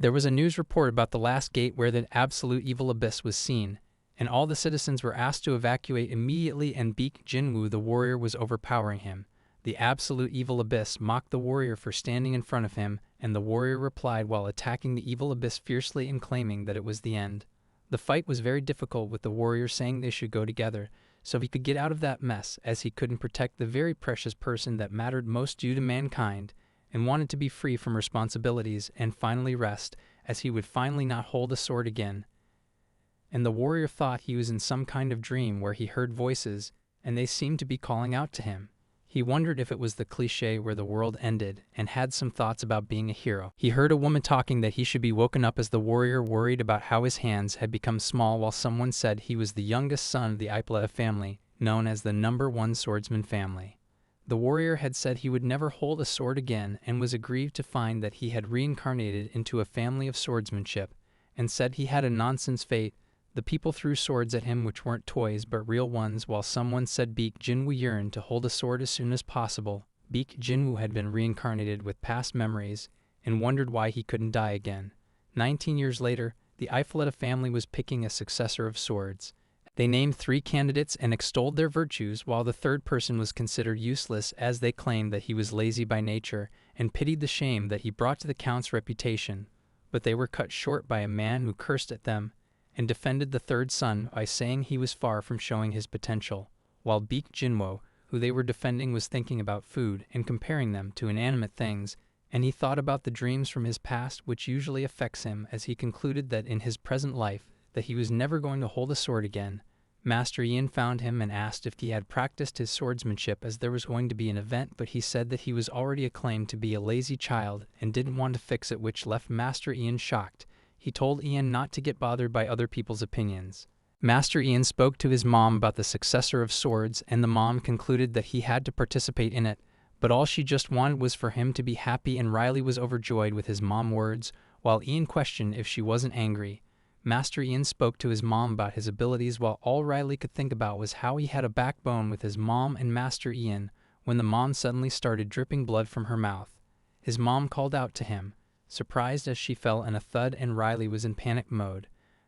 There was a news report about the last gate where the absolute evil abyss was seen, and all the citizens were asked to evacuate immediately, and Baek Jinwoo the warrior was overpowering him. The absolute evil abyss mocked the warrior for standing in front of him, and the warrior replied while attacking the evil abyss fiercely and claiming that it was the end. The fight was very difficult, with the warrior saying they should go together, so he could get out of that mess, as he couldn't protect the very precious person that mattered most due to mankind, and wanted to be free from responsibilities and finally rest, as he would finally not hold a sword again. And the warrior thought he was in some kind of dream where he heard voices, and they seemed to be calling out to him. He wondered if it was the cliché where the world ended, and had some thoughts about being a hero. He heard a woman talking that he should be woken up, as the warrior worried about how his hands had become small, while someone said he was the youngest son of the Ipleta family, known as the #1 swordsman family. The warrior had said he would never hold a sword again, and was aggrieved to find that he had reincarnated into a family of swordsmanship, and said he had a nonsense fate. The people threw swords at him which weren't toys but real ones, while someone said Baek Jinwoo yearned to hold a sword as soon as possible. Baek Jinwoo had been reincarnated with past memories, and wondered why he couldn't die again. 19 years later, the Ipleta family was picking a successor of swords. They named 3 candidates and extolled their virtues, while the third person was considered useless, as they claimed that he was lazy by nature, and pitied the shame that he brought to the count's reputation. But they were cut short by a man who cursed at them, and defended the third son by saying he was far from showing his potential, while Baek Jinwoo, who they were defending, was thinking about food and comparing them to inanimate things, and he thought about the dreams from his past which usually affects him, as he concluded that in his present life that he was never going to hold a sword again. Master Ian found him and asked if he had practiced his swordsmanship, as there was going to be an event, but he said that he was already acclaimed to be a lazy child and didn't want to fix it, which left Master Ian shocked. He told Ian not to get bothered by other people's opinions. Master Ian spoke to his mom about the successor of swords, and the mom concluded that he had to participate in it, but all she just wanted was for him to be happy, and Riley was overjoyed with his mom's words, while Ian questioned if she wasn't angry. Master Ian spoke to his mom about his abilities, while all Riley could think about was how he had a backbone with his mom and Master Ian, when the mom suddenly started dripping blood from her mouth. His mom called out to him, surprised as she fell in a thud, and Riley was in panic mode.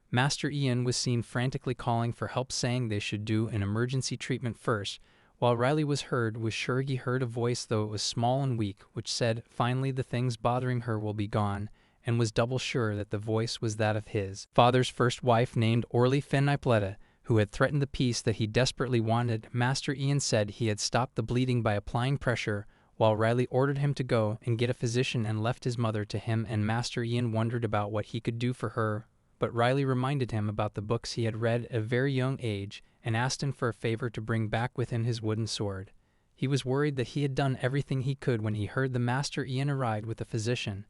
Master Ian was seen frantically calling for help, saying they should do an emergency treatment first, while Riley was sure he heard a voice, though it was small and weak, which said, finally the things bothering her will be gone, and was double sure that the voice was that of his father's first wife, named Orly Finn Ipleta, who had threatened the peace that he desperately wanted. Master Ian said he had stopped the bleeding by applying pressure, while Riley ordered him to go and get a physician and left his mother to him, and Master Ian wondered about what he could do for her, but Riley reminded him about the books he had read at a very young age, and asked him for a favor to bring back with him his wooden sword. He was worried that he had done everything he could when he heard the Master Ian arrived with a physician.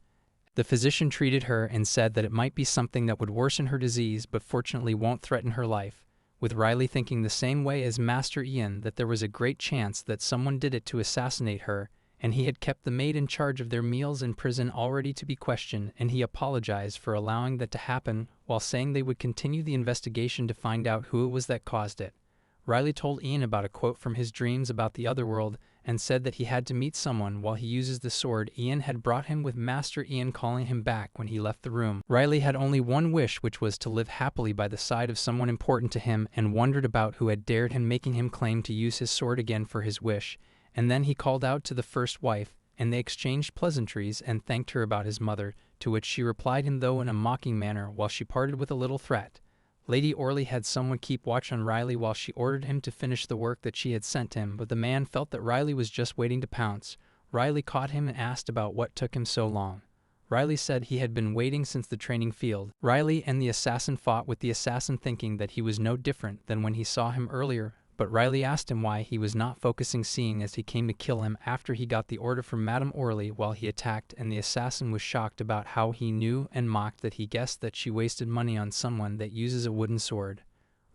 The physician treated her and said that it might be something that would worsen her disease, but fortunately won't threaten her life, with Riley thinking the same way as Master Ian, that there was a great chance that someone did it to assassinate her, and he had kept the maid in charge of their meals in prison already to be questioned, and he apologized for allowing that to happen, while saying they would continue the investigation to find out who it was that caused it. Riley told Ian about a quote from his dreams about the other world, and said that he had to meet someone while he uses the sword Ian had brought him, with Master Ian calling him back when he left the room. Riley had only one wish, which was to live happily by the side of someone important to him, and wondered about who had dared him, making him claim to use his sword again for his wish. And then he called out to the first wife, and they exchanged pleasantries and thanked her about his mother, to which she replied him, though in a mocking manner, while she parted with a little threat. Lady Orly had someone keep watch on Riley while she ordered him to finish the work that she had sent him, but the man felt that Riley was just waiting to pounce. Riley caught him and asked about what took him so long. Riley said he had been waiting since the training field. Riley and the assassin fought, with the assassin thinking that he was no different than when he saw him earlier, but Riley asked him why he was not focusing, seeing as he came to kill him after he got the order from Madame Orly while he attacked, and the assassin was shocked about how he knew and mocked that he guessed that she wasted money on someone that uses a wooden sword.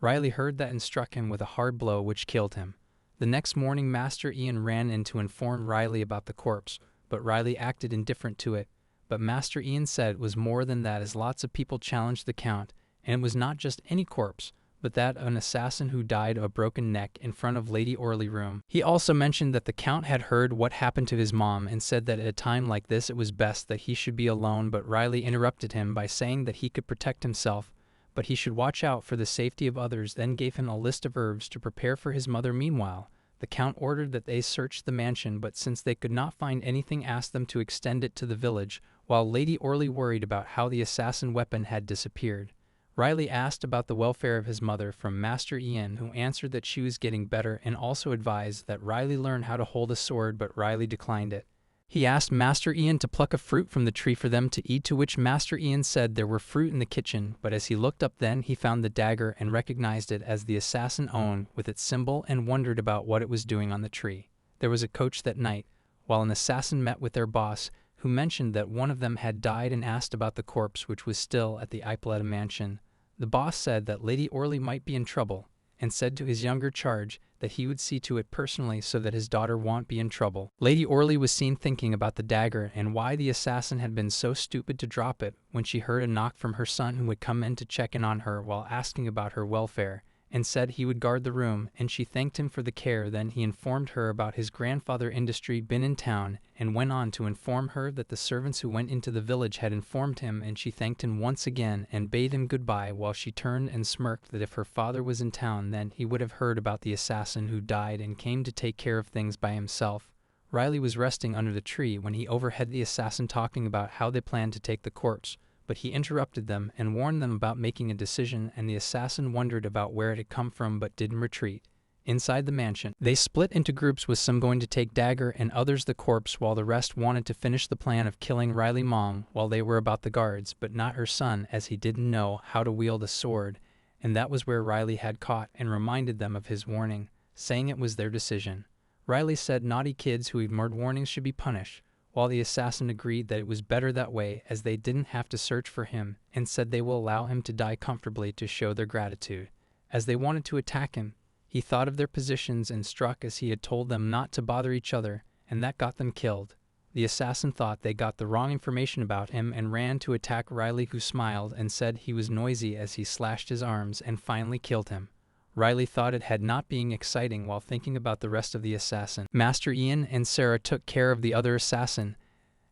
Riley heard that and struck him with a hard blow which killed him. The next morning Master Ian ran in to inform Riley about the corpse, but Riley acted indifferent to it. But Master Ian said it was more than that, as lots of people challenged the Count, and it was not just any corpse, but that an assassin who died of a broken neck in front of Lady Orley's room. He also mentioned that the Count had heard what happened to his mom and said that at a time like this it was best that he should be alone, but Riley interrupted him by saying that he could protect himself, but he should watch out for the safety of others, then gave him a list of herbs to prepare for his mother. Meanwhile, the Count ordered that they search the mansion, but since they could not find anything asked them to extend it to the village, while Lady Orley worried about how the assassin weapon had disappeared. Riley asked about the welfare of his mother from Master Ian, who answered that she was getting better and also advised that Riley learn how to hold a sword, but Riley declined it. He asked Master Ian to pluck a fruit from the tree for them to eat, to which Master Ian said there were fruit in the kitchen, but as he looked up then he found the dagger and recognized it as the assassin's own with its symbol and wondered about what it was doing on the tree. There was a coach that night, while an assassin met with their boss, who mentioned that one of them had died and asked about the corpse, which was still at the Ipoletta mansion. The boss said that Lady Orley might be in trouble, and said to his younger charge that he would see to it personally so that his daughter won't be in trouble. Lady Orley was seen thinking about the dagger and why the assassin had been so stupid to drop it when she heard a knock from her son, who had come in to check in on her while asking about her welfare, and said he would guard the room, and she thanked him for the care. Then he informed her about his grandfather Industry been in town, and went on to inform her that the servants who went into the village had informed him, and she thanked him once again and bade him goodbye, while she turned and smirked that if her father was in town then he would have heard about the assassin who died and came to take care of things by himself. Riley was resting under the tree when he overheard the assassin talking about how they planned to take the corpse, but he interrupted them and warned them about making a decision, and the assassin wondered about where it had come from but didn't retreat. Inside the mansion, they split into groups, with some going to take dagger and others the corpse, while the rest wanted to finish the plan of killing Riley's mom while they were about the guards, but not her son, as he didn't know how to wield a sword, and that was where Riley had caught and reminded them of his warning, saying it was their decision. Riley said naughty kids who ignored warnings should be punished, while the assassin agreed that it was better that way as they didn't have to search for him, and said they will allow him to die comfortably to show their gratitude. As they wanted to attack him, he thought of their positions and struck as he had told them not to bother each other, and that got them killed. The assassin thought they got the wrong information about him and ran to attack Riley, who smiled and said he was noisy as he slashed his arms and finally killed him. Riley thought it had not been exciting while thinking about the rest of the assassin. Master Ian and Sarah took care of the other assassin,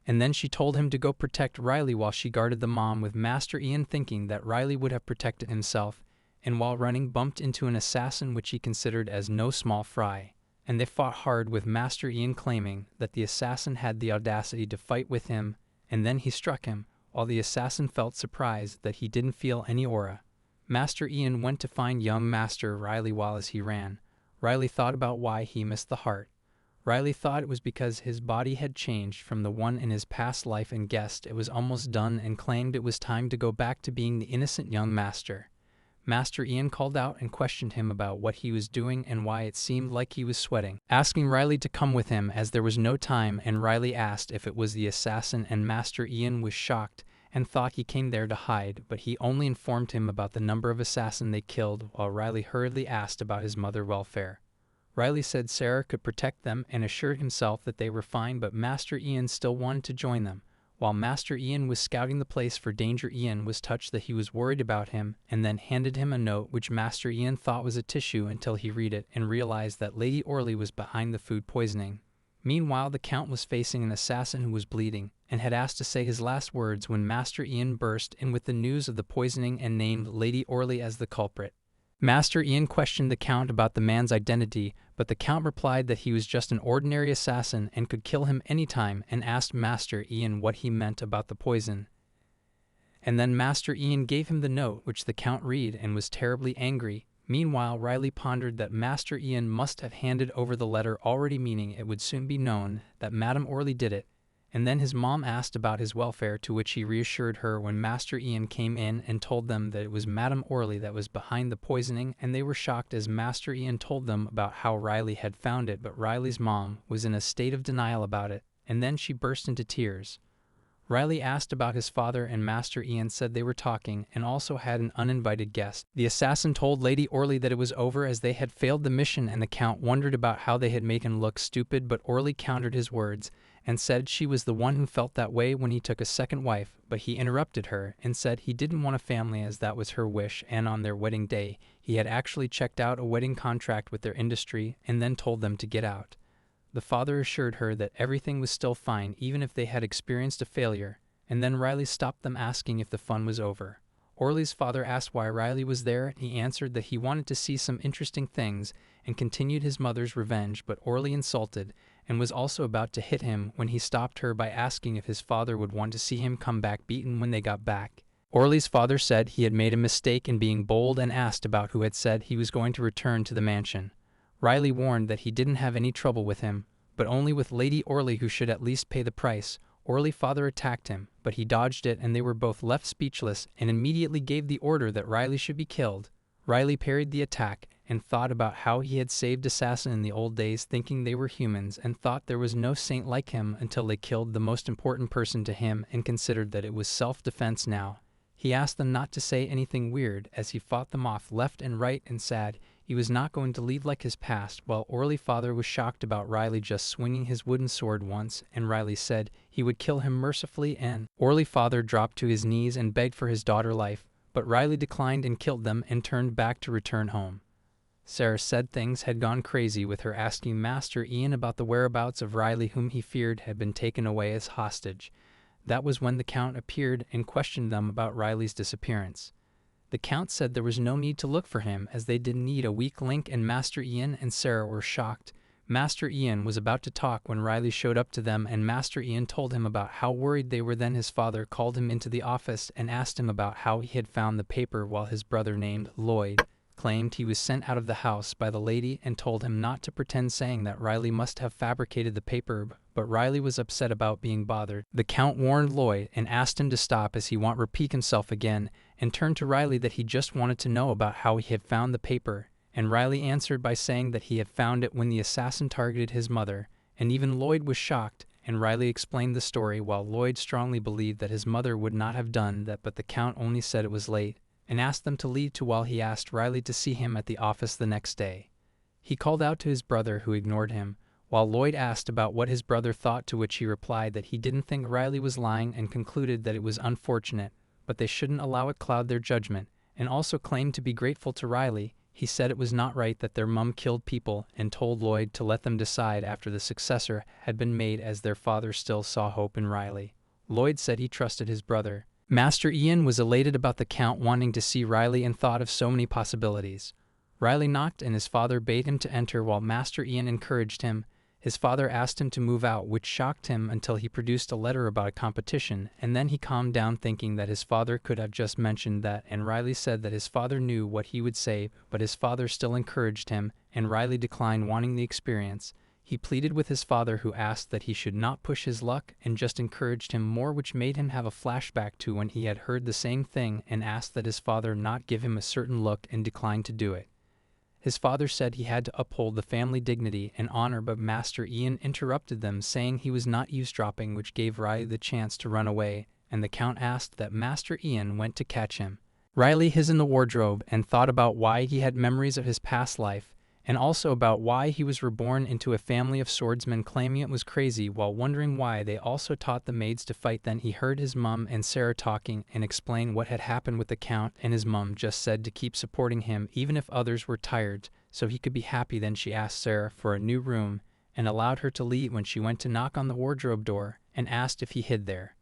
and then she told him to go protect Riley while she guarded the mom, with Master Ian thinking that Riley would have protected himself, and while running bumped into an assassin which he considered as no small fry, and they fought hard, with Master Ian claiming that the assassin had the audacity to fight with him, and then he struck him, while the assassin felt surprised that he didn't feel any aura. Master Ian went to find young Master Riley while as he ran. Riley thought about why he missed the heart. Riley thought it was because his body had changed from the one in his past life and guessed it was almost done, and claimed it was time to go back to being the innocent young master. Master Ian called out and questioned him about what he was doing and why it seemed like he was sweating, asking Riley to come with him as there was no time, and Riley asked if it was the assassin, and Master Ian was shocked and thought he came there to hide, but he only informed him about the number of assassins they killed, while Riley hurriedly asked about his mother's welfare. Riley said Sarah could protect them and assured himself that they were fine, but Master Ian still wanted to join them. While Master Ian was scouting the place for danger, Ian was touched that he was worried about him, and then handed him a note which Master Ian thought was a tissue until he read it and realized that Lady Orley was behind the food poisoning. Meanwhile, the Count was facing an assassin who was bleeding, and had asked to say his last words when Master Ian burst in with the news of the poisoning and named Lady Orley as the culprit. Master Ian questioned the Count about the man's identity, but the Count replied that he was just an ordinary assassin and could kill him any time, and asked Master Ian what he meant about the poison. And then Master Ian gave him the note, which the Count read and was terribly angry. Meanwhile, Riley pondered that Master Ian must have handed over the letter already, meaning it would soon be known that Madame Orley did it. And then his mom asked about his welfare, to which he reassured her when Master Ian came in and told them that it was Madame Orley that was behind the poisoning, and they were shocked as Master Ian told them about how Riley had found it, but Riley's mom was in a state of denial about it, and then she burst into tears. Riley asked about his father, and Master Ian said they were talking and also had an uninvited guest. The assassin told Lady Orley that it was over as they had failed the mission, and the Count wondered about how they had made him look stupid, but Orley countered his words and said she was the one who felt that way when he took a second wife, but he interrupted her and said he didn't want a family as that was her wish, and on their wedding day, he had actually checked out a wedding contract with their industry and then told them to get out. The father assured her that everything was still fine even if they had experienced a failure, and then Riley stopped them asking if the fun was over. Orly's father asked why Riley was there, and he answered that he wanted to see some interesting things and continued his mother's revenge, but Orly insulted and was also about to hit him when he stopped her by asking if his father would want to see him come back beaten when they got back. Orly's father said he had made a mistake in being bold and asked about who had said he was going to return to the mansion. Riley warned that he didn't have any trouble with him, but only with Lady Orly, who should at least pay the price. Orly's father attacked him, but he dodged it and they were both left speechless and immediately gave the order that Riley should be killed. Riley parried the attack and thought about how he had saved Assassin in the old days, thinking they were humans, and thought there was no saint like him until they killed the most important person to him and considered that it was self-defense now. He asked them not to say anything weird as he fought them off left and right and said he was not going to leave like his past, while Orly's father was shocked about Riley just swinging his wooden sword once, and Riley said he would kill him mercifully, and Orly's father dropped to his knees and begged for his daughter's life, but Riley declined and killed them and turned back to return home. Sarah said things had gone crazy with her asking Master Ian about the whereabouts of Riley, whom he feared had been taken away as hostage. That was when the Count appeared and questioned them about Riley's disappearance. The Count said there was no need to look for him as they didn't need a weak link, and Master Ian and Sarah were shocked. Master Ian was about to talk when Riley showed up to them, and Master Ian told him about how worried they were. Then his father called him into the office and asked him about how he had found the paper, while his brother named Lloyd claimed he was sent out of the house by the lady and told him not to pretend, saying that Riley must have fabricated the paper, but Riley was upset about being bothered. The Count warned Lloyd and asked him to stop as he wanted to repeat himself again, and turned to Riley that he just wanted to know about how he had found the paper, and Riley answered by saying that he had found it when the assassin targeted his mother, and even Lloyd was shocked, and Riley explained the story while Lloyd strongly believed that his mother would not have done that, but the Count only said it was late, and asked them to leave while he asked Riley to see him at the office the next day. He called out to his brother, who ignored him, while Lloyd asked about what his brother thought, to which he replied that he didn't think Riley was lying and concluded that it was unfortunate, but they shouldn't allow it cloud their judgment, and also claimed to be grateful to Riley. He said it was not right that their mum killed people and told Lloyd to let them decide after the successor had been made, as their father still saw hope in Riley. Lloyd said he trusted his brother. Master Ian was elated about the Count wanting to see Riley and thought of so many possibilities. Riley knocked and his father bade him to enter while Master Ian encouraged him. His father asked him to move out, which shocked him until he produced a letter about a competition, and then he calmed down thinking that his father could have just mentioned that, and Riley said that his father knew what he would say, but his father still encouraged him, and Riley declined wanting the experience. He pleaded with his father, who asked that he should not push his luck and just encouraged him more, which made him have a flashback to when he had heard the same thing and asked that his father not give him a certain look and declined to do it. His father said he had to uphold the family dignity and honor, but Master Ian interrupted them, saying he was not eavesdropping, which gave Riley the chance to run away, and the Count asked that Master Ian went to catch him. Riley hid in the wardrobe and thought about why he had memories of his past life, and also about why he was reborn into a family of swordsmen, claiming it was crazy while wondering why they also taught the maids to fight. Then he heard his mum and Sarah talking and explained what had happened with the Count, and his mum just said to keep supporting him even if others were tired, so he could be happy. Then she asked Sarah for a new room and allowed her to leave when she went to knock on the wardrobe door and asked if he hid there.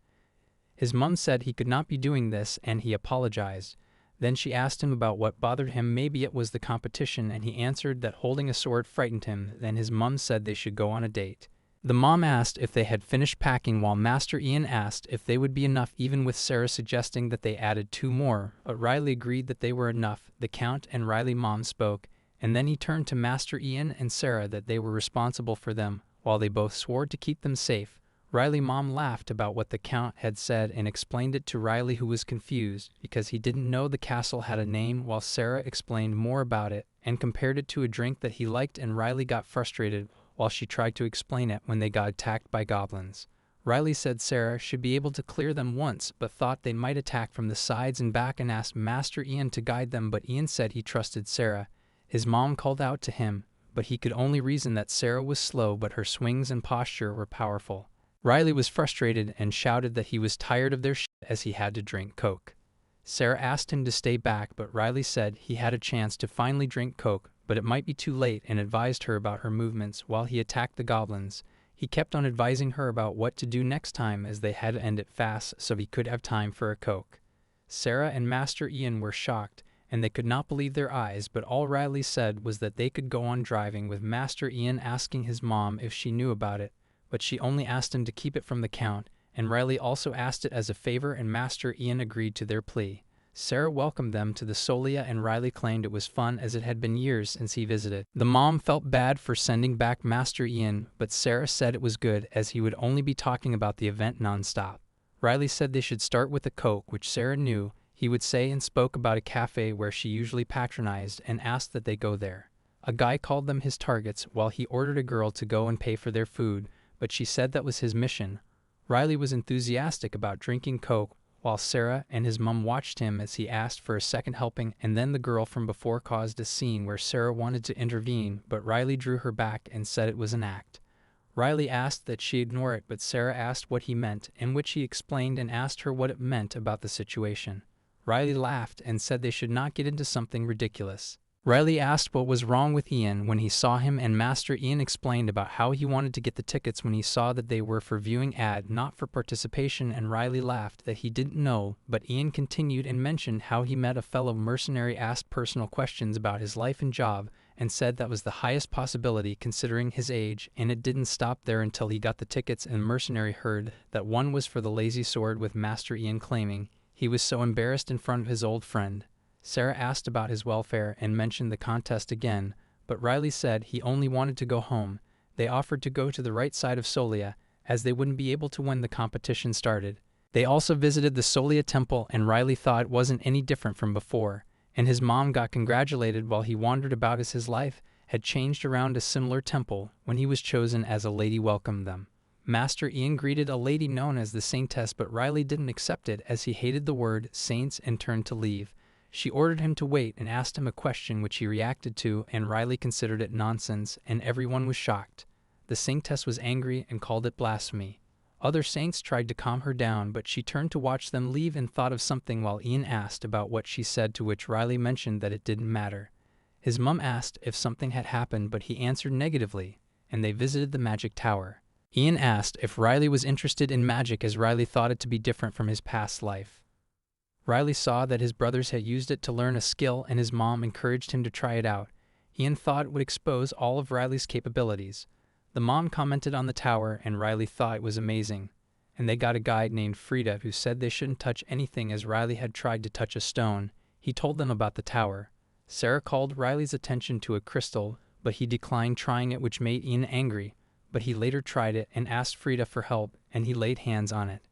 His mum said he could not be doing this and he apologized. Then she asked him about what bothered him. Maybe it was the competition, and he answered that holding a sword frightened him. Then his mum said they should go on a date. The mom asked if they had finished packing, while Master Ian asked if they would be enough, even with Sarah suggesting that they added 2 more, but Riley agreed that they were enough. The Count and Riley mom spoke, and then he turned to Master Ian and Sarah that they were responsible for them, while they both swore to keep them safe. Riley mom laughed about what the Count had said and explained it to Riley, who was confused because he didn't know the castle had a name, while Sarah explained more about it and compared it to a drink that he liked, and Riley got frustrated while she tried to explain it when they got attacked by goblins. Riley said Sarah should be able to clear them once, but thought they might attack from the sides and back, and asked Master Ian to guide them, but Ian said he trusted Sarah. His mom called out to him, but he could only reason that Sarah was slow, but her swings and posture were powerful. Riley was frustrated and shouted that he was tired of their shit as he had to drink Coke. Sarah asked him to stay back, but Riley said he had a chance to finally drink Coke, but it might be too late, and advised her about her movements while he attacked the goblins. He kept on advising her about what to do next time, as they had to end it fast so he could have time for a Coke. Sarah and Master Ian were shocked, and they could not believe their eyes, but all Riley said was that they could go on driving, with Master Ian asking his mom if she knew about it, but she only asked him to keep it from the Count, and Riley also asked it as a favor, and Master Ian agreed to their plea. Sarah welcomed them to the Solia, and Riley claimed it was fun as it had been years since he visited. The mom felt bad for sending back Master Ian, but Sarah said it was good as he would only be talking about the event non-stop. Riley said they should start with a Coke, which Sarah knew he would say, and spoke about a cafe where she usually patronized and asked that they go there. A guy called them his targets while he ordered a girl to go and pay for their food, but she said that was his mission. Riley was enthusiastic about drinking Coke, while Sarah and his mom watched him as he asked for a second helping, and then the girl from before caused a scene where Sarah wanted to intervene, but Riley drew her back and said it was an act. Riley asked that she ignore it, but Sarah asked what he meant, in which he explained and asked her what it meant about the situation. Riley laughed and said they should not get into something ridiculous. Riley asked what was wrong with Ian when he saw him, and Master Ian explained about how he wanted to get the tickets when he saw that they were for viewing ad, not for participation, and Riley laughed that he didn't know, but Ian continued and mentioned how he met a fellow mercenary, asked personal questions about his life and job, and said that was the highest possibility considering his age, and it didn't stop there until he got the tickets, and mercenary heard that one was for the Lazy Sword, with Master Ian claiming he was so embarrassed in front of his old friend. Sarah asked about his welfare and mentioned the contest again, but Riley said he only wanted to go home. They offered to go to the right side of Solia, as they wouldn't be able to when the competition started. They also visited the Solia temple, and Riley thought it wasn't any different from before, and his mom got congratulated while he wandered about as his life had changed around a similar temple when he was chosen as a lady welcomed them. Master Ian greeted a lady known as the Saintess, but Riley didn't accept it as he hated the word saints and turned to leave. She ordered him to wait and asked him a question which he reacted to, and Riley considered it nonsense, and everyone was shocked. The Saintess was angry and called it blasphemy. Other saints tried to calm her down, but she turned to watch them leave and thought of something while Ian asked about what she said, to which Riley mentioned that it didn't matter. His mum asked if something had happened, but he answered negatively, and they visited the magic tower. Ian asked if Riley was interested in magic, as Riley thought it to be different from his past life. Riley saw that his brothers had used it to learn a skill, and his mom encouraged him to try it out. Ian thought it would expose all of Riley's capabilities. The mom commented on the tower, and Riley thought it was amazing. And they got a guide named Frida who said they shouldn't touch anything, as Riley had tried to touch a stone. He told them about the tower. Sarah called Riley's attention to a crystal, but he declined trying it, which made Ian angry. But he later tried it and asked Frida for help, and he laid hands on it.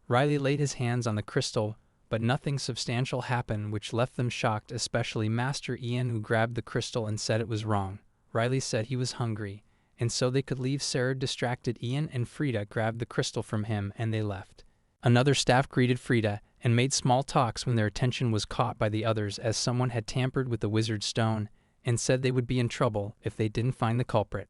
Riley laid his hands on the crystal, but nothing substantial happened, which left them shocked, especially Master Ian, who grabbed the crystal and said it was wrong. Riley said he was hungry, and so they could leave. Sarah distracted Ian, and Frida grabbed the crystal from him, and they left. Another staff greeted Frida and made small talks when their attention was caught by the others, as someone had tampered with the wizard's stone, and said they would be in trouble if they didn't find the culprit.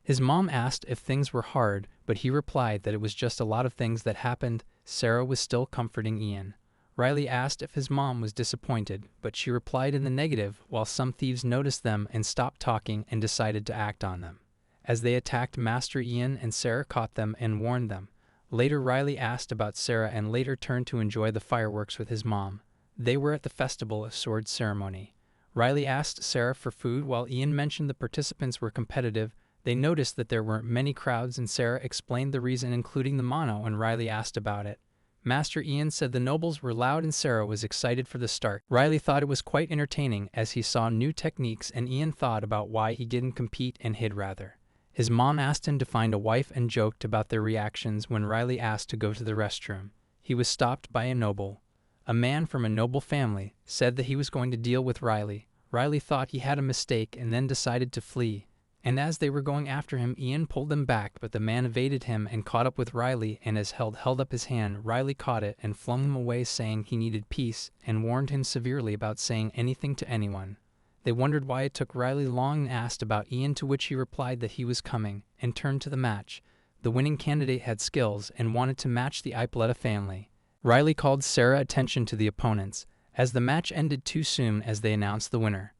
His mom asked if things were hard, but he replied that it was just a lot of things that happened. Sarah was still comforting Ian. Riley asked if his mom was disappointed, but she replied in the negative, while some thieves noticed them and stopped talking and decided to act on them. As they attacked Master Ian, and Sarah caught them and warned them. Later Riley asked about Sarah and later turned to enjoy the fireworks with his mom. They were at the Festival of Swords ceremony. Riley asked Sarah for food while Ian mentioned the participants were competitive. They noticed that there weren't many crowds, and Sarah explained the reason, including the mono, and Riley asked about it. Master Ian said the nobles were loud and Sarah was excited for the start. Riley thought it was quite entertaining as he saw new techniques, and Ian thought about why he didn't compete and hid rather. His mom asked him to find a wife and joked about their reactions when Riley asked to go to the restroom. He was stopped by a noble. A man from a noble family said that he was going to deal with Riley. Riley thought he had a mistake and then decided to flee. And as they were going after him, Ian pulled them back, but the man evaded him and caught up with Riley, and as held up his hand, Riley caught it and flung him away, saying he needed peace, and warned him severely about saying anything to anyone. They wondered why it took Riley long and asked about Ian, to which he replied that he was coming, and turned to the match. The winning candidate had skills and wanted to match the Ipoletta family. Riley called Sarah's attention to the opponents, as the match ended too soon as they announced the winner.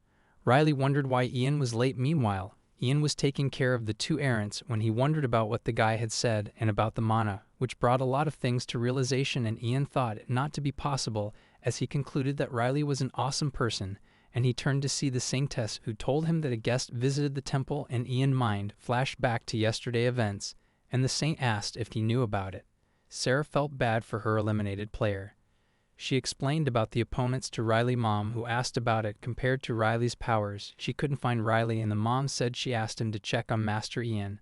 Riley wondered why Ian was late. Meanwhile, Ian was taking care of the two errands when he wondered about what the guy had said and about the manhwa, which brought a lot of things to realization, and Ian thought it not to be possible, as he concluded that Riley was an awesome person, and he turned to see the saintess who told him that a guest visited the temple, and Ian's mind flashed back to yesterday's events, and the saint asked if he knew about it. Sarah felt bad for her eliminated player. She explained about the opponents to Riley's mom, who asked about it compared to Riley's powers. She couldn't find Riley, and the mom said she asked him to check on Master Ian.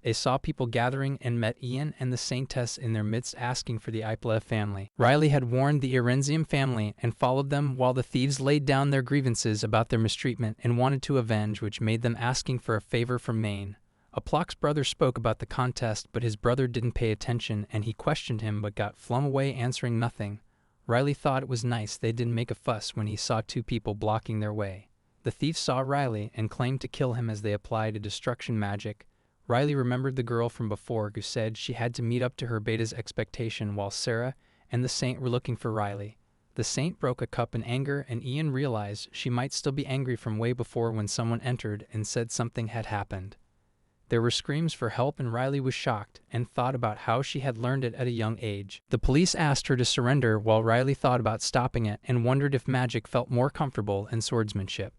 They saw people gathering and met Ian and the saintess in their midst asking for the Ipoletta family. Riley had warned the Erenzium family and followed them while the thieves laid down their grievances about their mistreatment and wanted to avenge, which made them asking for a favor from Maine. Aplok's brother spoke about the contest, but his brother didn't pay attention, and he questioned him but got flung away answering nothing. Riley thought it was nice they didn't make a fuss when he saw two people blocking their way. The thieves saw Riley and claimed to kill him as they applied a destruction magic. Riley remembered the girl from before who said she had to meet up to her beta's expectation, while Sarah and the saint were looking for Riley. The saint broke a cup in anger, and Ian realized she might still be angry from way before when someone entered and said something had happened. There were screams for help, and Riley was shocked and thought about how she had learned it at a young age. The police asked her to surrender while Riley thought about stopping it and wondered if magic felt more comfortable than swordsmanship.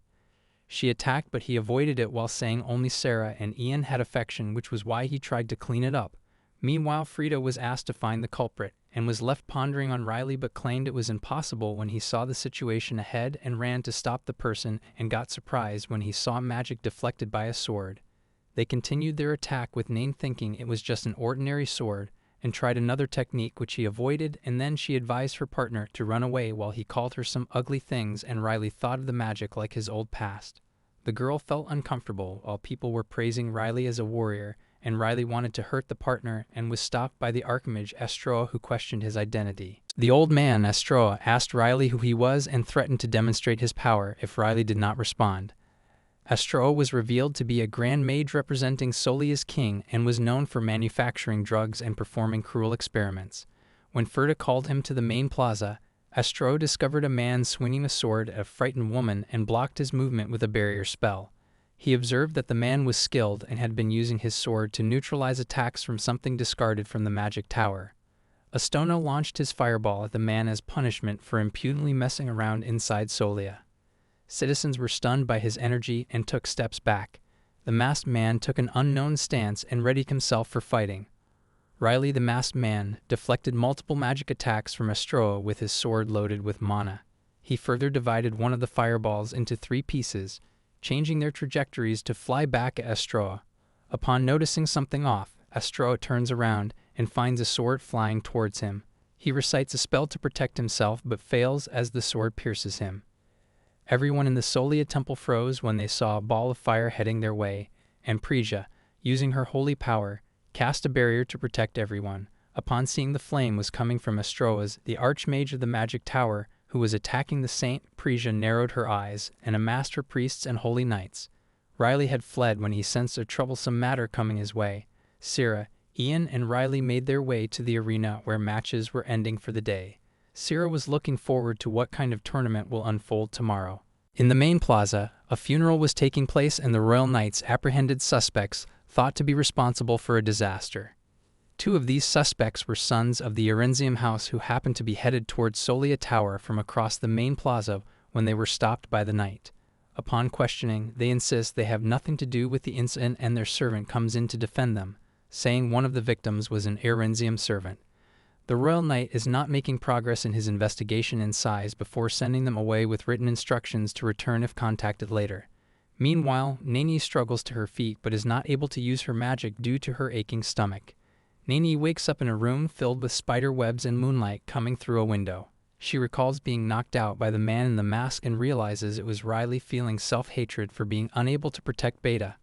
She attacked, but he avoided it while saying only Sarah and Ian had affection, which was why he tried to clean it up. Meanwhile, Frida was asked to find the culprit and was left pondering on Riley, but claimed it was impossible when he saw the situation ahead and ran to stop the person and got surprised when he saw magic deflected by a sword. They continued their attack with Nain thinking it was just an ordinary sword and tried another technique which he avoided, and then she advised her partner to run away while he called her some ugly things, and Riley thought of the magic like his old past. The girl felt uncomfortable while people were praising Riley as a warrior, and Riley wanted to hurt the partner and was stopped by the Archmage Astroa, who questioned his identity. The old man, Astroa, asked Riley who he was and threatened to demonstrate his power if Riley did not respond. Astroa was revealed to be a grand mage representing Solia's king and was known for manufacturing drugs and performing cruel experiments. When Ferda called him to the main plaza, Astroa discovered a man swinging a sword at a frightened woman and blocked his movement with a barrier spell. He observed that the man was skilled and had been using his sword to neutralize attacks from something discarded from the magic tower. Astono launched his fireball at the man as punishment for impudently messing around inside Solia. Citizens were stunned by his energy and took steps back. The masked man took an unknown stance and readied himself for fighting. Riley, the masked man, deflected multiple magic attacks from Astroa with his sword loaded with mana. He further divided one of the fireballs into 3 pieces, changing their trajectories to fly back at Astroa. Upon noticing something off, Astroa turns around and finds a sword flying towards him. He recites a spell to protect himself but fails as the sword pierces him. Everyone in the Solia temple froze when they saw a ball of fire heading their way, and Prija, using her holy power, cast a barrier to protect everyone. Upon seeing the flame was coming from Astroa's, the archmage of the magic tower, who was attacking the saint, Prija narrowed her eyes and amassed her priests and holy knights. Riley had fled when he sensed a troublesome matter coming his way. Sarah, Ian, and Riley made their way to the arena where matches were ending for the day. Sarah was looking forward to what kind of tournament will unfold tomorrow. In the main plaza, a funeral was taking place, and the royal knights apprehended suspects thought to be responsible for a disaster. 2 of these suspects were sons of the Erenzium house who happened to be headed towards Solia Tower from across the main plaza when they were stopped by the knight. Upon questioning, they insist they have nothing to do with the incident, and their servant comes in to defend them, saying one of the victims was an Erenzium servant. The royal knight is not making progress in his investigation in size before sending them away with written instructions to return if contacted later. Meanwhile, Nani struggles to her feet but is not able to use her magic due to her aching stomach. Nani wakes up in a room filled with spider webs and moonlight coming through a window. She recalls being knocked out by the man in the mask and realizes it was Riley, feeling self-hatred for being unable to protect Beta.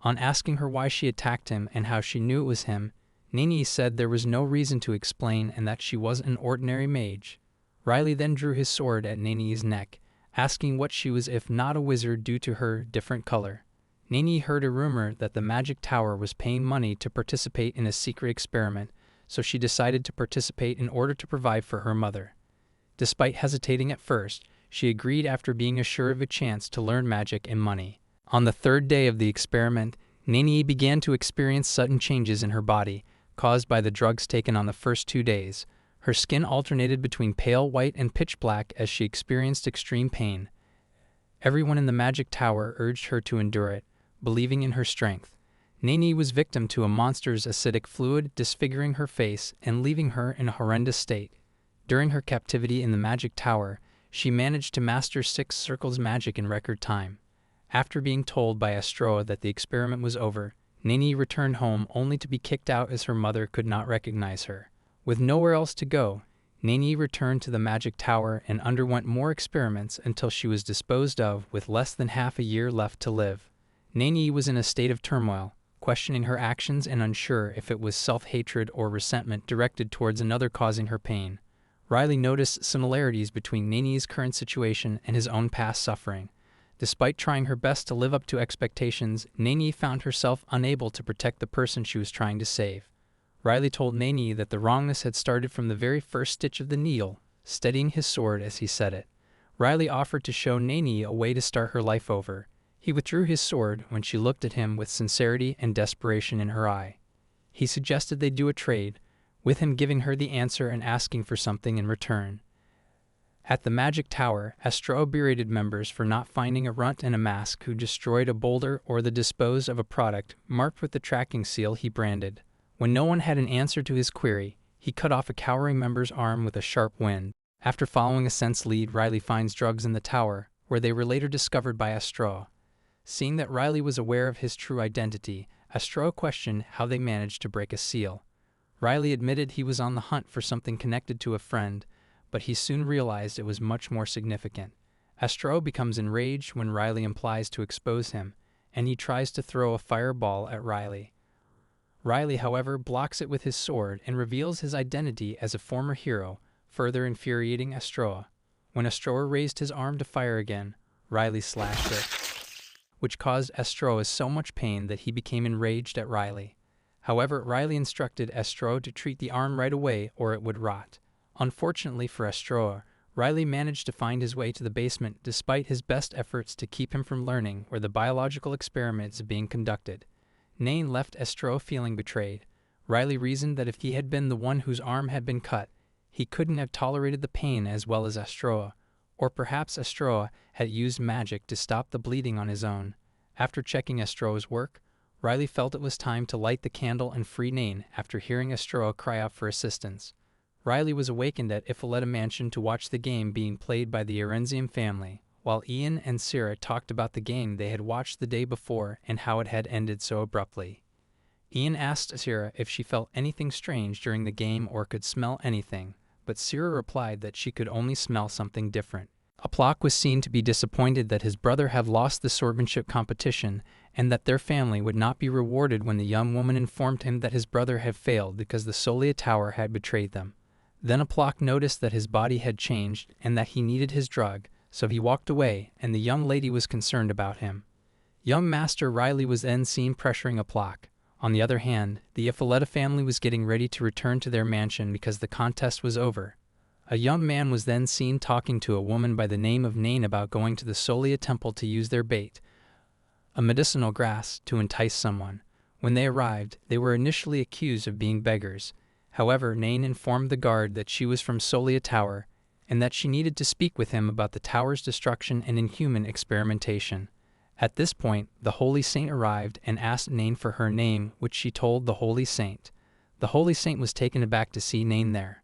On asking her why she attacked him and how she knew it was him, Nini said there was no reason to explain and that she wasn't an ordinary mage. Riley then drew his sword at Nini's neck, asking what she was if not a wizard due to her different color. Nani heard a rumor that the magic tower was paying money to participate in a secret experiment, so she decided to participate in order to provide for her mother. Despite hesitating at first, she agreed after being assured of a chance to learn magic and money. On the third day of the experiment, Nani began to experience sudden changes in her body, caused by the drugs taken on the first 2 days. Her skin alternated between pale white and pitch black as she experienced extreme pain. Everyone in the magic tower urged her to endure it, believing in her strength. Nani was victim to a monster's acidic fluid disfiguring her face and leaving her in a horrendous state. During her captivity in the magic tower, she managed to master 6 circles magic in record time. After being told by Astroa that the experiment was over, Nani returned home only to be kicked out as her mother could not recognize her. With nowhere else to go, Nani returned to the magic tower and underwent more experiments until she was disposed of with less than half a year left to live. Nani was in a state of turmoil, questioning her actions and unsure if it was self-hatred or resentment directed towards another causing her pain. Riley noticed similarities between Nani's current situation and his own past suffering. Despite trying her best to live up to expectations, Nani found herself unable to protect the person she was trying to save. Riley told Nani that the wrongness had started from the very first stitch of the needle, steadying his sword as he said it. Riley offered to show Nani a way to start her life over. He withdrew his sword when she looked at him with sincerity and desperation in her eye. He suggested they do a trade, with him giving her the answer and asking for something in return. At the magic tower, Astroa berated members for not finding a runt in a mask who destroyed a boulder or disposed of a product marked with the tracking seal he branded. When no one had an answer to his query, he cut off a cowering member's arm with a sharp wind. After following a sense lead, Riley finds drugs in the tower, where they were later discovered by Astroa. Seeing that Riley was aware of his true identity, Astroa questioned how they managed to break a seal. Riley admitted he was on the hunt for something connected to a friend, but he soon realized it was much more significant. Astroa becomes enraged when Riley implies to expose him, and he tries to throw a fireball at Riley. Riley, however, blocks it with his sword and reveals his identity as a former hero, further infuriating Astroa. When Astroa raised his arm to fire again, Riley slashed it, which caused Astroa so much pain that he became enraged at Riley. However, Riley instructed Astroa to treat the arm right away or it would rot. Unfortunately for Astroa, Riley managed to find his way to the basement despite his best efforts to keep him from learning where the biological experiment is being conducted. Nain left Astroa feeling betrayed. Riley reasoned that if he had been the one whose arm had been cut, he couldn't have tolerated the pain as well as Astroa, or perhaps Astroa had used magic to stop the bleeding on his own. After checking Astroa's work, Riley felt it was time to light the candle and free Nain after hearing Astroa cry out for assistance. Riley was awakened at Ipholeta Mansion to watch the game being played by the Arenzium family, while Ian and Sarah talked about the game they had watched the day before and how it had ended so abruptly. Ian asked Sarah if she felt anything strange during the game or could smell anything, but Sarah replied that she could only smell something different. Aplok was seen to be disappointed that his brother had lost the swordsmanship competition and that their family would not be rewarded when the young woman informed him that his brother had failed because the Solia Tower had betrayed them. Then Aplok noticed that his body had changed and that he needed his drug, so he walked away, and the young lady was concerned about him. Young Master Riley was then seen pressuring Aplok. On the other hand, the Ipholeta family was getting ready to return to their mansion because the contest was over. A young man was then seen talking to a woman by the name of Nain about going to the Solia temple to use their bait, a medicinal grass, to entice someone. When they arrived, they were initially accused of being beggars. However, Nain informed the guard that she was from Solia Tower and that she needed to speak with him about the tower's destruction and inhuman experimentation. At this point, the Holy Saint arrived and asked Nain for her name, which she told the Holy Saint. The Holy Saint was taken aback to see Nain there.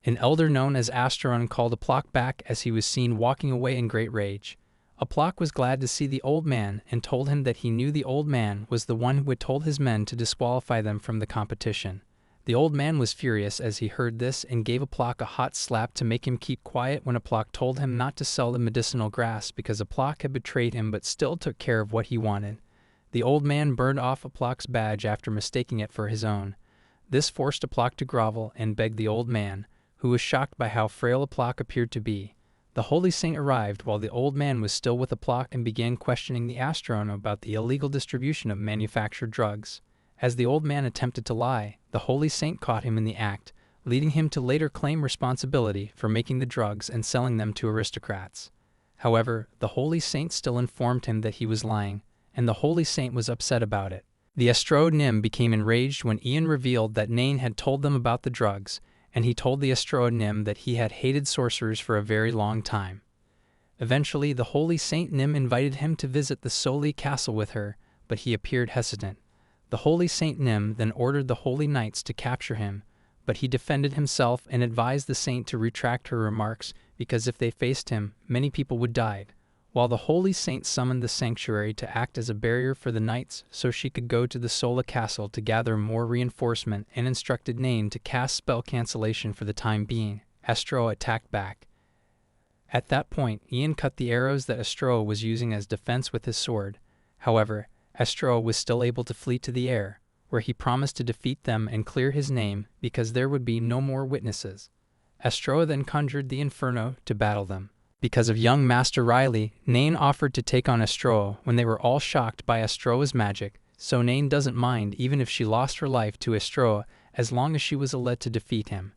An elder known as Asteron called Aplok back as he was seen walking away in great rage. Aplok was glad to see the old man and told him that he knew the old man was the one who had told his men to disqualify them from the competition. The old man was furious as he heard this and gave Aplok a hot slap to make him keep quiet when Aplok told him not to sell the medicinal grass because Aplok had betrayed him but still took care of what he wanted. The old man burned off Aplok's badge after mistaking it for his own. This forced Aplok to grovel and beg the old man, who was shocked by how frail Aplok appeared to be. The holy saint arrived while the old man was still with the plot and began questioning the astronaut about the illegal distribution of manufactured drugs. As the old man attempted to lie, the holy saint caught him in the act, leading him to later claim responsibility for making the drugs and selling them to aristocrats. However, the holy saint still informed him that he was lying, and the holy saint was upset about it. The astronom became enraged when Ian revealed that Nain had told them about the drugs, and he told the astronom that he had hated sorcerers for a very long time. Eventually, the holy Saint Nim invited him to visit the Soli castle with her, but he appeared hesitant. The holy Saint Nim then ordered the holy knights to capture him, but he defended himself and advised the saint to retract her remarks because if they faced him, many people would die. While the holy saint summoned the sanctuary to act as a barrier for the knights so she could go to the Sola castle to gather more reinforcement and instructed Nain to cast spell cancellation for the time being, Astroa attacked back. At that point, Ian cut the arrows that Astroa was using as defense with his sword. However, Astroa was still able to flee to the air, where he promised to defeat them and clear his name because there would be no more witnesses. Astroa then conjured the Inferno to battle them. Because of young Master Riley, Nain offered to take on Astroa when they were all shocked by Astroa's magic, so Nain doesn't mind even if she lost her life to Astroa as long as she was led to defeat him.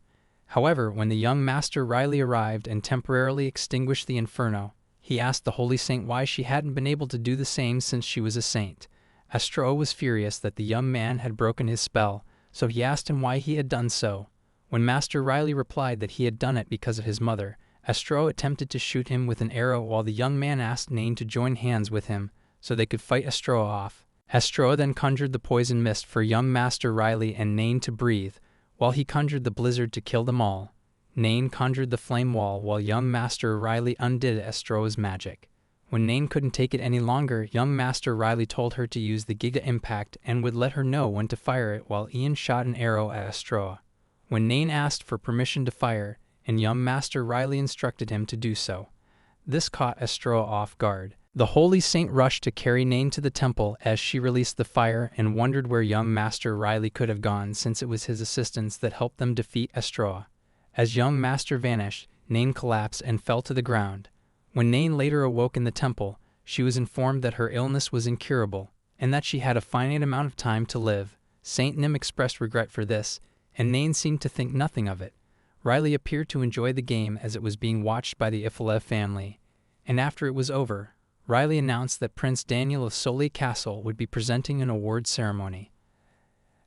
However, when the young Master Riley arrived and temporarily extinguished the Inferno, he asked the Holy Saint why she hadn't been able to do the same since she was a saint. Astroa was furious that the young man had broken his spell, so he asked him why he had done so. When Master Riley replied that he had done it because of his mother, Astroa attempted to shoot him with an arrow while the young man asked Nain to join hands with him so they could fight Astroa off. Astroa then conjured the poison mist for young Master Riley and Nain to breathe, while he conjured the blizzard to kill them all. Nain conjured the flame wall while young Master Riley undid Astroa's magic. When Nain couldn't take it any longer, young Master Riley told her to use the Giga Impact and would let her know when to fire it while Ian shot an arrow at Astroa. When Nain asked for permission to fire, and young Master Riley instructed him to do so. This caught Astroa off guard. The holy saint rushed to carry Nain to the temple as she released the fire and wondered where young Master Riley could have gone since it was his assistants that helped them defeat Astroa. As young Master vanished, Nain collapsed and fell to the ground. When Nain later awoke in the temple, she was informed that her illness was incurable, and that she had a finite amount of time to live. Saint Nim expressed regret for this, and Nain seemed to think nothing of it. Riley appeared to enjoy the game as it was being watched by the Ifilev family, and after it was over, Riley announced that Prince Daniel of Soli Castle would be presenting an award ceremony.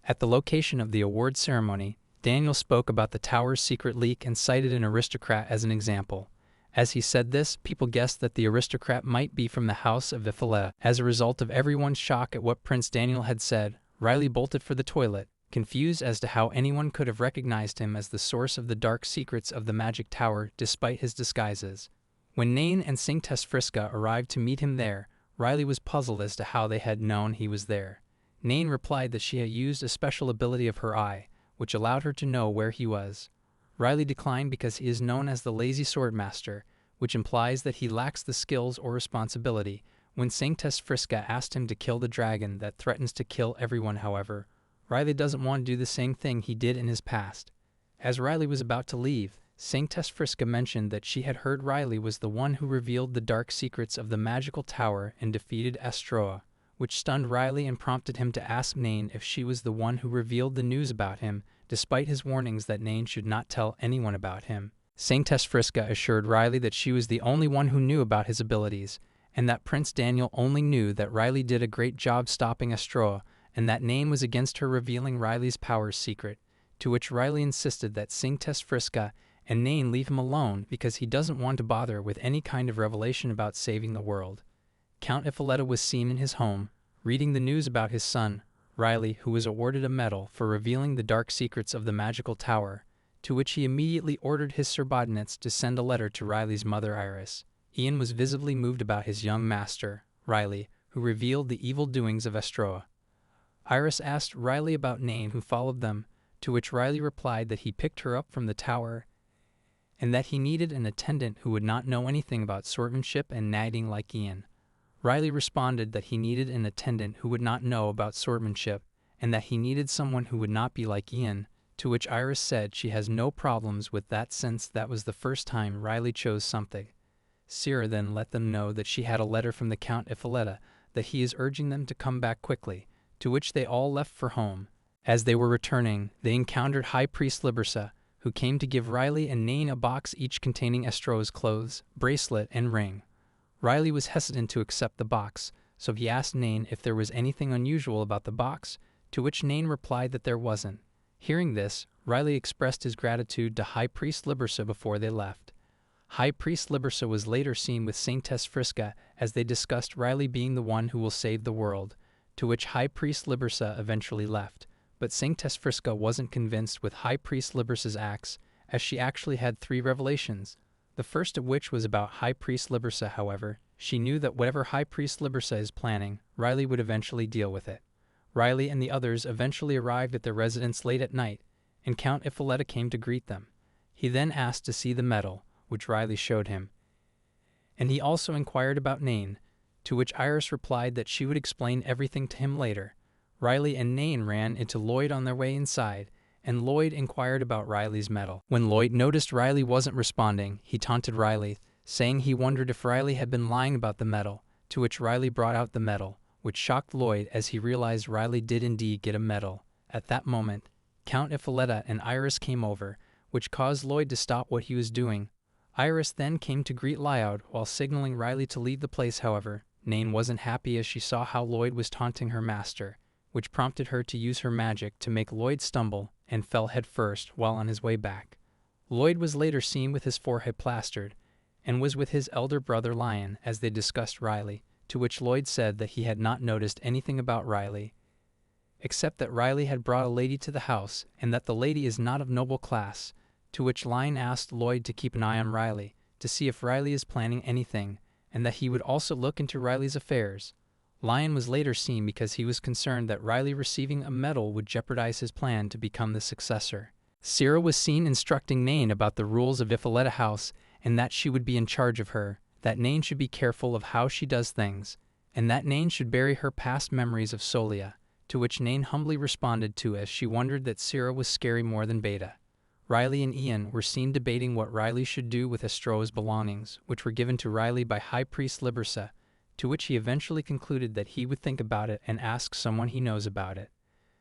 At the location of the award ceremony, Daniel spoke about the tower's secret leak and cited an aristocrat as an example. As he said this, people guessed that the aristocrat might be from the house of Ifilev. As a result of everyone's shock at what Prince Daniel had said, Riley bolted for the toilet, confused as to how anyone could have recognized him as the source of the dark secrets of the magic tower despite his disguises. When Nain and Saintess Friska arrived to meet him there, Riley was puzzled as to how they had known he was there. Nain replied that she had used a special ability of her eye, which allowed her to know where he was. Riley declined because he is known as the lazy swordmaster, which implies that he lacks the skills or responsibility. When Saintess Friska asked him to kill the dragon that threatens to kill everyone, however, Riley doesn't want to do the same thing he did in his past. As Riley was about to leave, Saintess Friska mentioned that she had heard Riley was the one who revealed the dark secrets of the magical tower and defeated Astroa, which stunned Riley and prompted him to ask Nain if she was the one who revealed the news about him, despite his warnings that Nain should not tell anyone about him. Saintess Friska assured Riley that she was the only one who knew about his abilities, and that Prince Daniel only knew that Riley did a great job stopping Astroa, and that Nain was against her revealing Riley's powers secret, to which Riley insisted that Saintess Friska and Nain leave him alone because he doesn't want to bother with any kind of revelation about saving the world. Count Ifileta was seen in his home, reading the news about his son, Riley, who was awarded a medal for revealing the dark secrets of the magical tower, to which he immediately ordered his subordinates to send a letter to Riley's mother Iris. Ian was visibly moved about his young master, Riley, who revealed the evil doings of Astroa. Iris asked Riley about Nain, who followed them, to which Riley replied that he picked her up from the tower and that he needed an attendant who would not know anything about swordsmanship and knighting like Ian. Riley responded that he needed an attendant who would not know about swordsmanship and that he needed someone who would not be like Ian, to which Iris said she has no problems with that since that was the first time Riley chose something. Sira then let them know that she had a letter from the Count Ippolita, that he is urging them to come back quickly, to which they all left for home. As they were returning, they encountered High Priest Libersa, who came to give Riley and Nain a box each containing Estro's clothes, bracelet, and ring. Riley was hesitant to accept the box, so he asked Nain if there was anything unusual about the box, to which Nain replied that there wasn't. Hearing this, Riley expressed his gratitude to High Priest Libersa before they left. High Priest Libersa was later seen with Saintess Friska as they discussed Riley being the one who will save the world, to which High Priest Libersa eventually left. But Saintess Friska wasn't convinced with High Priest Libersa's acts, as she actually had 3 revelations. The first of which was about High Priest Libersa. However, she knew that whatever High Priest Libersa is planning, Riley would eventually deal with it. Riley and the others eventually arrived at their residence late at night, and Count Ippolita came to greet them. He then asked to see the medal, which Riley showed him, and he also inquired about Nain, to which Iris replied that she would explain everything to him later. Riley and Nain ran into Lloyd on their way inside, and Lloyd inquired about Riley's medal. When Lloyd noticed Riley wasn't responding, he taunted Riley, saying he wondered if Riley had been lying about the medal, to which Riley brought out the medal, which shocked Lloyd as he realized Riley did indeed get a medal. At that moment, Count Ippolita and Iris came over, which caused Lloyd to stop what he was doing. Iris then came to greet Lloyd while signaling Riley to leave the place. However, Nain wasn't happy as she saw how Lloyd was taunting her master, which prompted her to use her magic to make Lloyd stumble and fell headfirst while on his way back. Lloyd was later seen with his forehead plastered, and was with his elder brother Lion as they discussed Riley, to which Lloyd said that he had not noticed anything about Riley, except that Riley had brought a lady to the house and that the lady is not of noble class, to which Lion asked Lloyd to keep an eye on Riley, to see if Riley is planning anything, and that he would also look into Riley's affairs. Lion was later seen because he was concerned that Riley receiving a medal would jeopardize his plan to become the successor. Sira was seen instructing Nain about the rules of Ippolita House and that she would be in charge of her, that Nain should be careful of how she does things, and that Nain should bury her past memories of Solia, to which Nain humbly responded to as she wondered that Sira was scary more than Beta. Riley and Ian were seen debating what Riley should do with Estro's belongings, which were given to Riley by High Priest Libersa, to which he eventually concluded that he would think about it and ask someone he knows about it.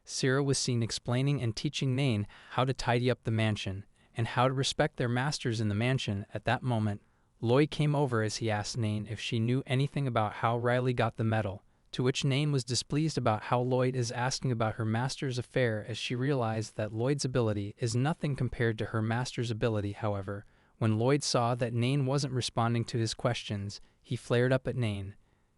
Sira was seen explaining and teaching Nain how to tidy up the mansion, and how to respect their masters in the mansion. At that moment, Lloyd came over as he asked Nain if she knew anything about how Riley got the medal, to which Nain was displeased about how Lloyd is asking about her master's affair as she realized that Lloyd's ability is nothing compared to her master's ability. However, when Lloyd saw that Nain wasn't responding to his questions, he flared up at Nain.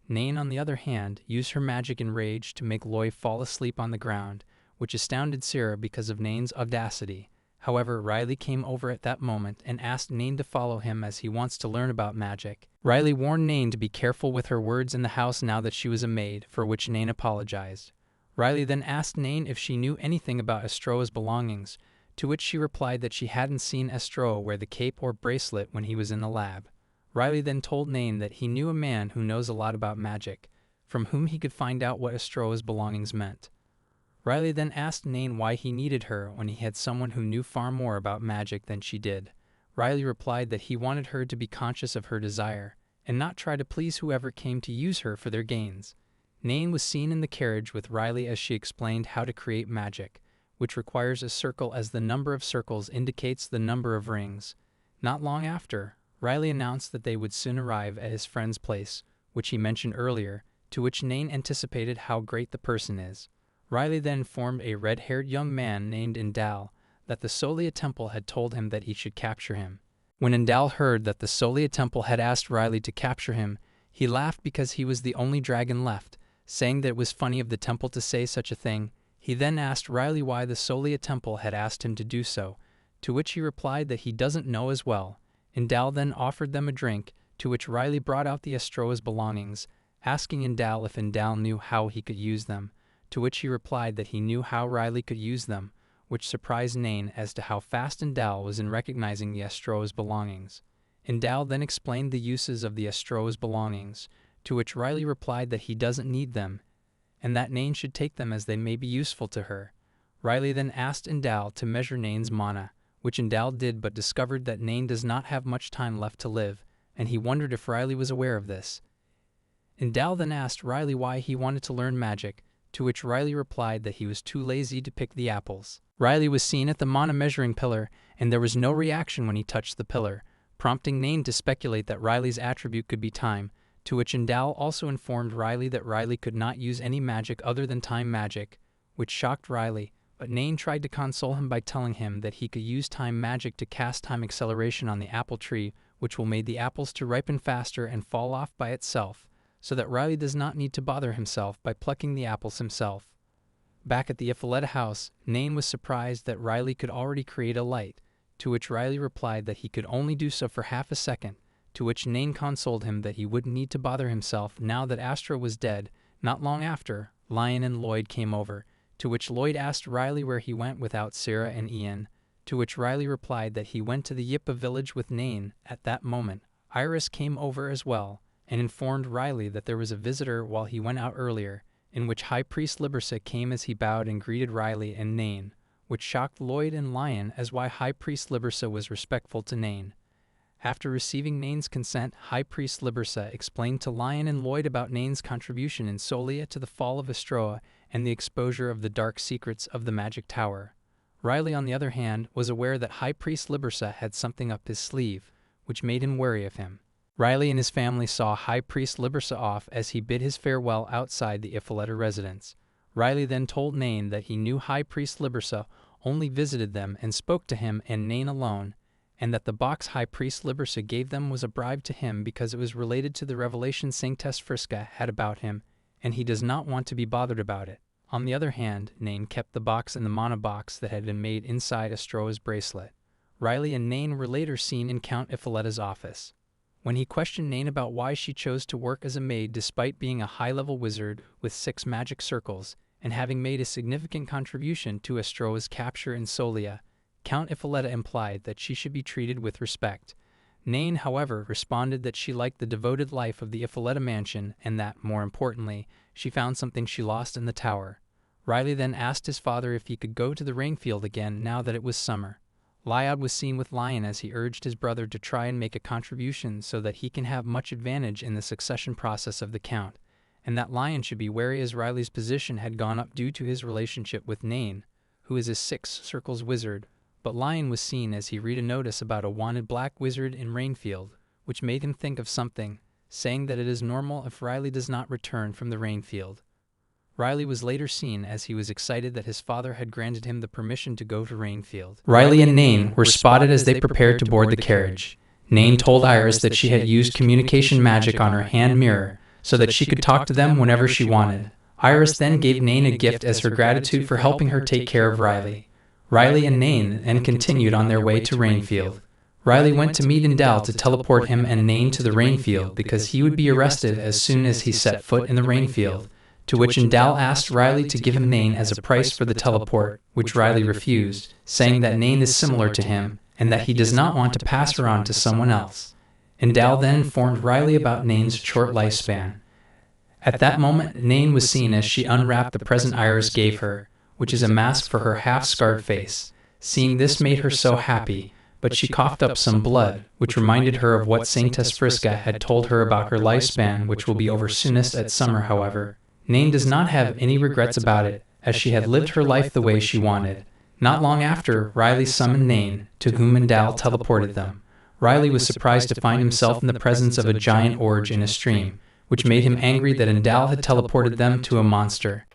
Nain, on the other hand, used her magic in rage to make Lloyd fall asleep on the ground, which astounded Sira because of Nain's audacity. However, Riley came over at that moment and asked Nain to follow him as he wants to learn about magic. Riley warned Nain to be careful with her words in the house now that she was a maid, for which Nain apologized. Riley then asked Nain if she knew anything about Estro's belongings, to which she replied that she hadn't seen Estro wear the cape or bracelet when he was in the lab. Riley then told Nain that he knew a man who knows a lot about magic, from whom he could find out what Estro's belongings meant. Riley then asked Nain why he needed her when he had someone who knew far more about magic than she did. Riley replied that he wanted her to be conscious of her desire, and not try to please whoever came to use her for their gains. Nain was seen in the carriage with Riley as she explained how to create magic, which requires a circle as the number of circles indicates the number of rings. Not long after, Riley announced that they would soon arrive at his friend's place, which he mentioned earlier, to which Nain anticipated how great the person is. Riley then informed a red-haired young man named Indal that the Solia Temple had told him that he should capture him. When Indal heard that the Solia Temple had asked Riley to capture him, he laughed because he was the only dragon left, saying that it was funny of the temple to say such a thing. He then asked Riley why the Solia Temple had asked him to do so, to which he replied that he doesn't know as well. Indal then offered them a drink, to which Riley brought out the Estro's belongings, asking Indal if Indal knew how he could use them, to which he replied that he knew how Riley could use them, which surprised Nain as to how fast Indal was in recognizing the Estro's belongings. Indal then explained the uses of the Estro's belongings, to which Riley replied that he doesn't need them, and that Nain should take them as they may be useful to her. Riley then asked Indal to measure Nain's mana, which Indal did but discovered that Nain does not have much time left to live, and he wondered if Riley was aware of this. Indal then asked Riley why he wanted to learn magic, to which Riley replied that he was too lazy to pick the apples. Riley was seen at the manhwa measuring pillar, and there was no reaction when he touched the pillar, prompting Nain to speculate that Riley's attribute could be time, to which Indal also informed Riley that Riley could not use any magic other than time magic, which shocked Riley, but Nain tried to console him by telling him that he could use time magic to cast time acceleration on the apple tree, which will make the apples to ripen faster and fall off by itself, so that Riley does not need to bother himself by plucking the apples himself. Back at the Ipholeta house, Nain was surprised that Riley could already create a light, to which Riley replied that he could only do so for half a second, to which Nain consoled him that he wouldn't need to bother himself now that Astra was dead. Not long after, Lion and Lloyd came over, to which Lloyd asked Riley where he went without Sarah and Ian, to which Riley replied that he went to the Yippa village with Nain. At that moment, Iris came over as well, and informed Riley that there was a visitor while he went out earlier, in which High Priest Libersa came as he bowed and greeted Riley and Nain, which shocked Lloyd and Lion as why High Priest Libersa was respectful to Nain. After receiving Nain's consent, High Priest Libersa explained to Lion and Lloyd about Nain's contribution in Solia to the fall of Astroa and the exposure of the dark secrets of the Magic Tower. Riley, on the other hand, was aware that High Priest Libersa had something up his sleeve, which made him wary of him. Riley and his family saw High Priest Libersa off as he bid his farewell outside the Ipholeta residence. Riley then told Nain that he knew High Priest Libersa only visited them and spoke to him and Nain alone, and that the box High Priest Libersa gave them was a bribe to him because it was related to the revelation Sanctess Friska had about him, and he does not want to be bothered about it. On the other hand, Nain kept the box in the mana box that had been made inside Astroa's bracelet. Riley and Nain were later seen in Count Ipholeta's office. When he questioned Nain about why she chose to work as a maid despite being a high-level wizard with 6 magic circles and having made a significant contribution to Astroa's capture in Solia, Count Ipholeta implied that she should be treated with respect. Nain, however, responded that she liked the devoted life of the Ipholeta mansion and that, more importantly, she found something she lost in the tower. Riley then asked his father if he could go to the Rainfield again now that it was summer. Lyod was seen with Lion as he urged his brother to try and make a contribution so that he can have much advantage in the succession process of the Count, and that Lion should be wary as Riley's position had gone up due to his relationship with Nain, who is a 6 circles wizard, but Lion was seen as he read a notice about a wanted black wizard in Rainfield, which made him think of something, saying that it is normal if Riley does not return from the Rainfield. Riley was later seen as he was excited that his father had granted him the permission to go to Rainfield. Riley and Nain were spotted as they prepared to board the carriage. Nain told Iris that she had used communication magic on her hand mirror so that she could talk to them whenever she wanted. Iris then gave Nain a gift as her gratitude for helping her take care of Riley. Riley and Nain then continued on their way to Rainfield. Riley went to meet Indal to teleport him and Nain to the Rainfield because he would be arrested as soon as he set foot in the Rainfield, to which Indal asked Riley to give him Nain as a price for the teleport, which Riley refused, saying that Nain is similar to him and that he does not want to pass her on to someone else. Indal then informed Riley about Nain's short lifespan. At that moment, Nain was seen as she unwrapped the present Iris gave her, which is a mask for her half-scarred face. Seeing this made her so happy, but she coughed up some blood, which reminded her of what Sanctess Friska had told her about her lifespan, which will be over soonest at summer. However, Nain does not have any regrets about it, as she had lived her life the way she wanted. Not long after, Riley summoned Nain, to whom Indal teleported them. Riley was surprised to find himself in the presence of a giant orge in a stream, which made him angry that Indal had teleported them to a monster.